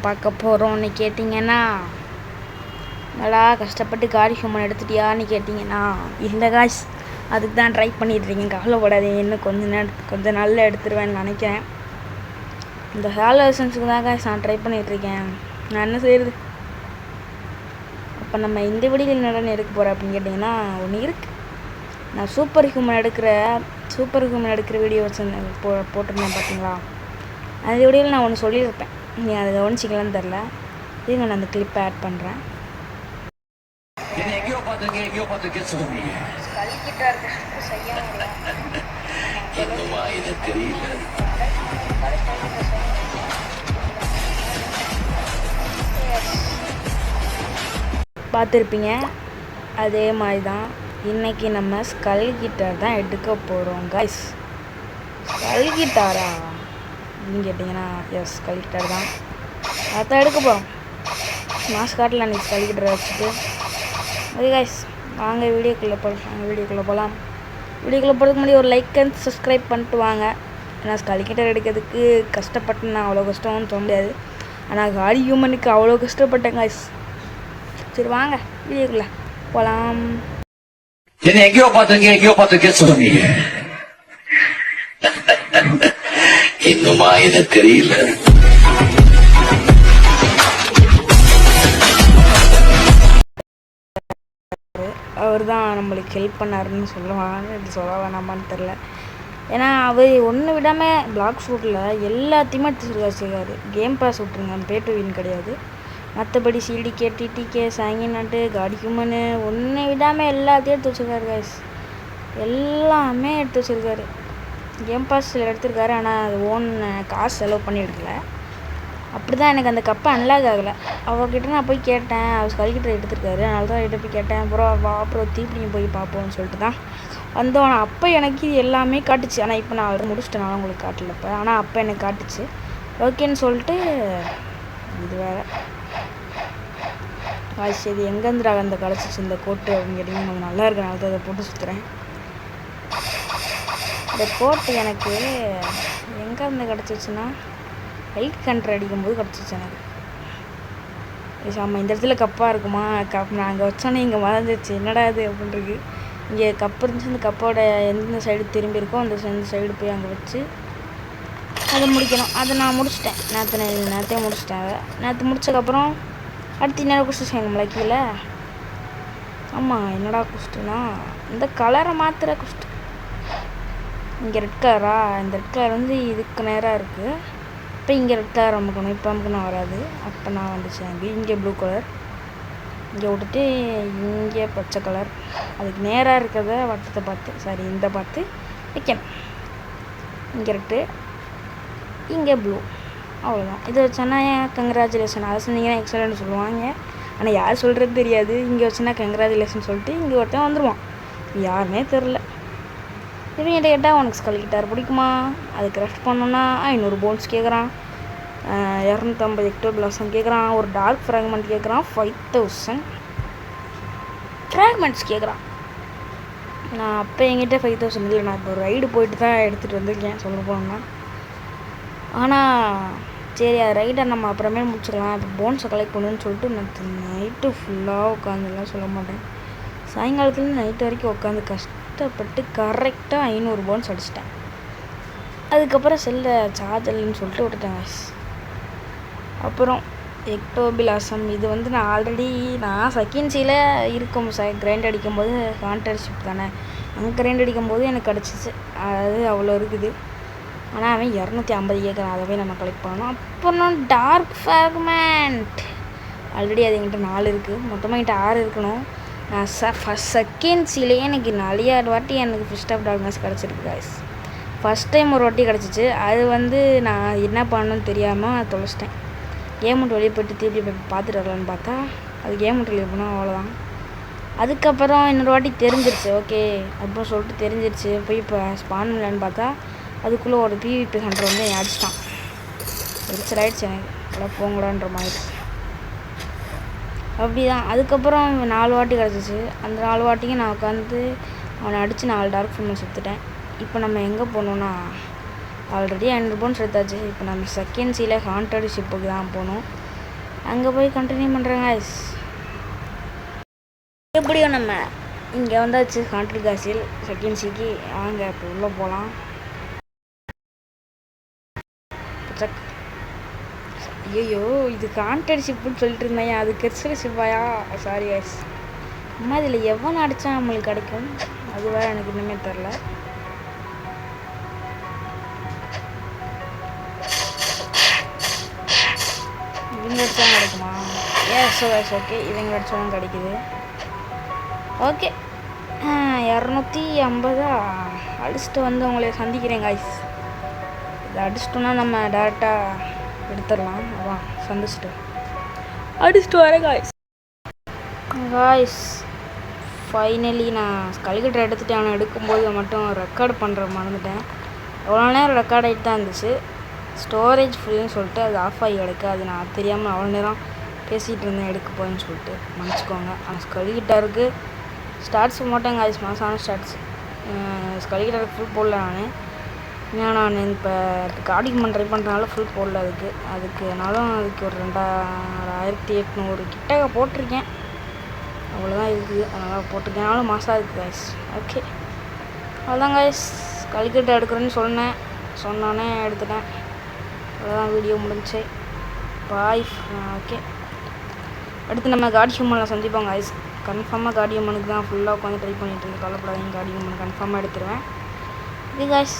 பார்க்க போகிறோம்னு கேட்டிங்கன்னா, நல்லா கஷ்டப்பட்டு காடி ஹியூமன் எடுத்துட்டியான்னு கேட்டிங்கன்னா, இல்லை காய்ஸ், அதுக்கு தான் ட்ரை பண்ணிட்டுருக்கேன். கவலைப்படாதீங்க, இன்னும் கொஞ்ச நாளில் எடுத்துருவேன்னு நினைக்கிறேன். இந்த ஹால் வெர்ஷன்ஸுக்கு தான் காய்ஸ் நான் ட்ரை பண்ணிகிட்ருக்கேன். நான் என்ன செய்கிறது? அப்போ நம்ம இந்த வீடியோவில் என்னென்ன எடுக்க போகிறேன் அப்படின்னு கேட்டிங்கன்னா, ஒன்று இருக்குது. நான் சூப்பர் ஹியூமன் எடுக்கிற வீடியோ போட்டிருந்தேன் பார்த்தீங்களா? அந்த வீடியோவில் நான் ஒன்று சொல்லியிருப்பேன். நீங்கள் அதை கவனிச்சிக்கலான்னு தெரில. இது நான் அந்த கிளிப்பை ஆட் பண்ணுறேன். பார்த்துருப்பீங்க. அதே மாதிரி தான் இன்றைக்கி நம்ம ஸ்கல் கிட்டார் தான் எடுக்க போகிறோம் கைஸ். ஸ்கல் கிட்டாரா அப்படின்னு கேட்டிங்கன்னா, எஸ், ஸ்கல் கிட்டார் தான் அதான் எடுக்க போகிறோம். மாஸ்காட்டில் அன்றைக்கி ஸ்கல் கிட்டாரை வச்சுட்டு ஓகே கைஸ், வாங்க வீடியோக்குள்ளே போகலாம். வீடியோக்குள்ளே போகிறதுக்கு முன்னாடி ஒரு லைக் அண்ட் சப்ஸ்கிரைப் பண்ணிட்டு வாங்க. ஏன்னா ஸ்கல் கிட்டார் எடுக்கிறதுக்கு கஷ்டப்பட்டு நான் அவ்வளோ கஷ்டம்னு சொல்ல முடியாது. ஆனால் காடி ஹியூமனுக்கு அவ்வளோ கஷ்டப்பட்டேன் கைஸ். சரி வாங்க வீடியோக்குள்ளே போகலாம். என்ன எங்கேயோ பார்த்து கேஸ் சொன்னீங்க. இன்னுமா என்ன தெரியல. அவர் தான் நம்மளுக்கு ஹெல்ப் பண்ணாருன்னு சொல்ல வேணாமான்னு தெரில. ஏன்னா அவர் ஒன்று விடாமல் பிளாக் ஃப்ரூட்டில் எல்லாத்தையுமே எடுத்து வச்சுருக்காரு. கேம் பாஸ் விட்ருங்க, பே டு வின் கிடையாது. மற்றபடி சிடிகே, டிடிகே, சாங்கிநாட்டு, காடி ஹியூமனு ஒன்று விடாமல் எல்லாத்தையும் எடுத்து வச்சுருக்காரு கைஸ். எல்லாமே எடுத்து வச்சுருக்காரு. கேம் பாஸில் எடுத்துருக்காரு. ஆனால் அது ஓன் காசு செலவு பண்ணி எடுக்கல. அப்படி தான் எனக்கு அந்த கப்பை அன்லாக் ஆகலை. அவர்கிட்ட நான் போய் கேட்டேன். அவர் ஸ்கல்கிட்ட எடுத்துருக்காரு. அதனால தான் கிட்ட போய் கேட்டேன். அப்புறம் தீப்பிடிங்க போய் பார்ப்போம்னு சொல்லிட்டு தான் வந்தோம். ஆனால் அப்போ எனக்கு இது எல்லாமே காட்டுச்சு. ஆனால் இப்போ நான் ஆல்ரெடி முடிச்சிட்டேன், உங்களுக்கு காட்டல இப்போ. ஆனால் அப்போ எனக்கு காட்டுச்சு. ஓகேன்னு சொல்லிட்டு இது வேறு வாய்ஸ் இது எங்கேருந்துடாக அந்த கிடச்சிச்சு இந்த கோட்டு அப்படின்னு கேட்டிங்கன்னா, கொஞ்சம் நல்லா இருக்கனால தான் அதை போட்டு சுற்றுறேன். இந்த கோட்டு எனக்கு எங்கேருந்து கிடச்சிச்சுன்னா, ஹெல்த் கண்ட்ரி அடிக்கும்போது கிடச்சிச்சு எனக்கு. ஆமாம், இந்த இடத்துல கப்பாக இருக்குமா, நான் அங்கே வச்சோன்னே இங்கே மறந்துச்சு. என்னடா இது அப்படின்றது. இங்கே கப்பு இருந்துச்சு. அந்த கப்போட எந்தெந்த சைடு திரும்பி இருக்கோ அந்த சைடு போய் அங்கே வச்சு அதை முடிக்கணும். அதை நான் முடிச்சிட்டேன். நேற்றே முடிச்சிட்டேன். அதை நேற்று முடிச்சதுக்கப்புறம் அடுத்து என்னடா குஸ்ட்டு எங்கள் கீழே. ஆமாம், என்னடா குஸ்ட்டுனா இந்த கலரை மாற்றுற குஸ்ட்டு. இங்கே ரெட் கலரா, இந்த ரெட் கலர் வந்து இதுக்கு நேராக இருக்குது. இப்போ இங்கே ரெட் கலர் அமுக்கணும். இப்போ அமுக்குனா வராது. அப்போ நான் வந்துச்சு எனக்கு இங்கே ப்ளூ கலர், இங்கே விட்டுட்டு இங்கே பச்சை கலர். அதுக்கு நேராக இருக்கிறத வட்டத்தை பார்த்து இந்த பார்த்து வைக்கணும். இங்கே ரெட்டு, இங்கே ப்ளூ, அவ்வளோதான். இதை வச்சோன்னா கங்க்ராச்சுலேஷன் அதை சொன்னீங்கன்னா எக்ஸலன்ட் சொல்லுவாங்க. ஆனால் யார் சொல்கிறது தெரியாது. இங்கே வச்சுன்னா கங்க்ராச்சுலேஷன் சொல்லிட்டு இங்கே ஒருத்தன் வந்துடுவான். யாருமே தெரில. இவங்கிட்ட கேட்டால் உனக்கு ஸ்கல் கிட்டார் பிடிக்குமா, அது கிராஃப்ட் பண்ணோன்னா 500 போன்ஸ் கேட்குறான், 250 எக்டோ பிளாசம் கேட்குறான், ஒரு டார்க் ஃப்ராக்மெண்ட் கேட்குறான், 5000 ஃப்ராக்மெண்ட்ஸ் கேட்குறான். நான் அப்போ என்கிட்ட 5000 இல்லை. நான் இப்போ ஒரு ரைடு போயிட்டு தான் எடுத்துகிட்டு வந்திருக்கேன் சொல்ல போனோம்னா. ஆனால் சரி, அது ரைடை நம்ம அப்புறமே முடிச்சுக்கலாம். இப்போ போன்ஸை கலெக்ட் பண்ணுன்னு சொல்லிட்டு நைட்டு ஃபுல்லாக உட்காந்துலாம் சொல்ல மாட்டேன். சாயங்காலத்துலேருந்து நைட்டு வரைக்கும் உட்காந்து கஷ்டப்பட்டு கரெக்டாக 500 போன்ஸ் அடிச்சிட்டேன். அதுக்கப்புறம் செல்லில் சார்ஜர்னு சொல்லிட்டு விட்டுட்டேன் வாய்ஸ். அப்புறம் எக்டோபிலாசம் இது வந்து நான் ஆல்ரெடி செகண்ட்ஸில் இருக்கும் கிரைண்ட் அடிக்கும்போது கான்டர்ஷிப் தானே, அங்கே கிரைண்ட் அடிக்கும்போது எனக்கு கிடச்சிச்சு. அது அவ்வளோ இருக்குது. ஆனால் அவன் 250 கேட்குறான். அதை போய் நம்ம கலெக்ட் பண்ணணும். அப்புறம் டார்க் ஃப்ராக்மெண்ட் ஆல்ரெடி அது என்கிட்ட 4 இருக்குது. மொத்தமாக என்கிட்ட 6 இருக்கணும். நான் ஃபஸ்ட் செகண்ட்ஸிலேயே எனக்கு நிறையா வாட்டி எனக்கு ஃபிஸ்ட் ஆஃப் டார்க்னஸ் கிடச்சிருக்கு கைஸ். ஃபஸ்ட் டைம் ஒரு வாட்டி கிடச்சிச்சு. அது வந்து நான் என்ன பண்ணணும்னு தெரியாமல் தொலைச்சிட்டேன். கேம் விட்டு வெளியே போய்ட்டு திருப்பி போய் பார்த்துட்டு வரலான்னு பார்த்தா அது கேம் விட்டு வெளியே போனால் அவ்வளோதான். அதுக்கப்புறம் இன்னொரு வாட்டி தெரிஞ்சிருச்சு. ஓகே அப்புறம் சொல்லிட்டு தெரிஞ்சிருச்சு. போய் இப்போ ஸ்பான் பண்ணலான்னு பார்த்தா அதுக்குள்ளே ஒரு பிவிபி ஹண்டர் வந்து என் அடிச்சிட்டான். எரிச்சல் ஆகிடுச்சு எனக்கு. எல்லாம் போங்கடான்ற மாதிரி. அப்படி தான். அதுக்கப்புறம் 4 வாட்டி கிடச்சிச்சு. அந்த 4 வாட்டிக்கும் நான் உட்காந்து அவனை அடித்து 4 டார்க் ஃபில்மை சுற்றுட்டேன். இப்போ நம்ம எங்கே போகணுன்னா, ஆல்ரெடி 100 போன்ஸ் எடுத்தாச்சு. இப்போ நம்ம செகண்ட் சீல ஹாண்டட் ஷிப்புக்கு தான் போகணும். அங்கே போய் கண்டினியூ பண்ணுறேங்க guys. எப்படியோ நம்ம இங்கே வந்தாச்சு கான்ட்ரி காசில் செகண்ட் சிக்கு. வாங்க இப்போ உள்ளே போகலாம். ஐயோ இது கான்டெட் ஷிப்புன்னு சொல்லிட்டு இருந்தேன், அது கெர்சல் ஷிப்பாயா? Sorry guys. அம்மா இதில் எவன் அடித்தா நம்மளுக்கு கிடைக்கும் அது வேறு எனக்கு இன்னுமே தெரில. இவங்க அடித்தா கிடைக்குமா? எஸ் guys, ஓகே இவங்க அடித்தாலும் கிடைக்குது. ஓகே 250 அடிச்சுட்டு வந்து உங்களை சந்திக்கிறேன் guys. இதை அடிச்சிட்டோன்னா நம்ம டேரெக்டாக எடுத்துடலாம். அதான் அடிச்சுட்டு வரேன் காய்ஸ். ஃபைனலி நான் கல்கட்டர் எடுத்துகிட்டு அவனை எடுக்கும்போது மட்டும் ரெக்கார்டு பண்ணுற மறந்துட்டேன். எவ்வளோ நேரம் ரெக்கார்ட் ஆகிட்டு தான் இருந்துச்சு. ஸ்டோரேஜ் ஃபுல்லுன்னு சொல்லிட்டு அது ஆஃப் ஆகி கிடக்கு. அது நான் தெரியாமல் அவ்வளோ நேரம் பேசிகிட்டு இருந்தேன் எடுக்க போகிறேன்னு சொல்லிட்டு மன்னிச்சிக்கோங்க. அந்த ஸ்கல்கிட்டருக்கு ஸ்டார்ட்ஸ் போட்டேன் காய்ஸ், மாதமான ஸ்டார்ட்ஸ். ஸ்கல்கிட்டருக்கு ஃபுல் போடல ஏன்னா நான் இப்போ கார்டிங் ட்ரை பண்ணுறதுனால ஃபுல் போடல. அதுக்குனாலும் அதுக்கு ஒரு 2800 கிட்ட போட்டிருக்கேன். அவ்வளோதான் இருக்குது, அதனால் போட்டிருக்கேனாலும் மாதம் இருக்குது காய்ஸ். ஓகே அவ்வளோதான் காய்ஸ், கல்கட்டை எடுக்கிறேன்னு சொன்னோன்னே எடுத்துட்டேன். அவ்வளோதான் வீடியோ முடிஞ்சு. பாய். ஓகே அடுத்து நம்ம காடி ஹியூமனில் சந்திப்போம் காய்ஸ். கன்ஃபார்மாக காடி ஹியூமனுக்கு தான் ஃபுல்லாக உட்காந்து ட்ரை பண்ணிகிட்டு இருக்கு. கவலைப்படாதீங்க, காடி ஹியூமன் கன்ஃபார்மாக எடுத்துருவேன். Okay guys,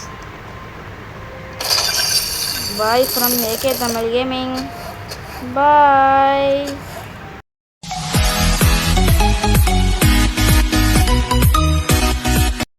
bye from AK Tamil Gaming. Bye.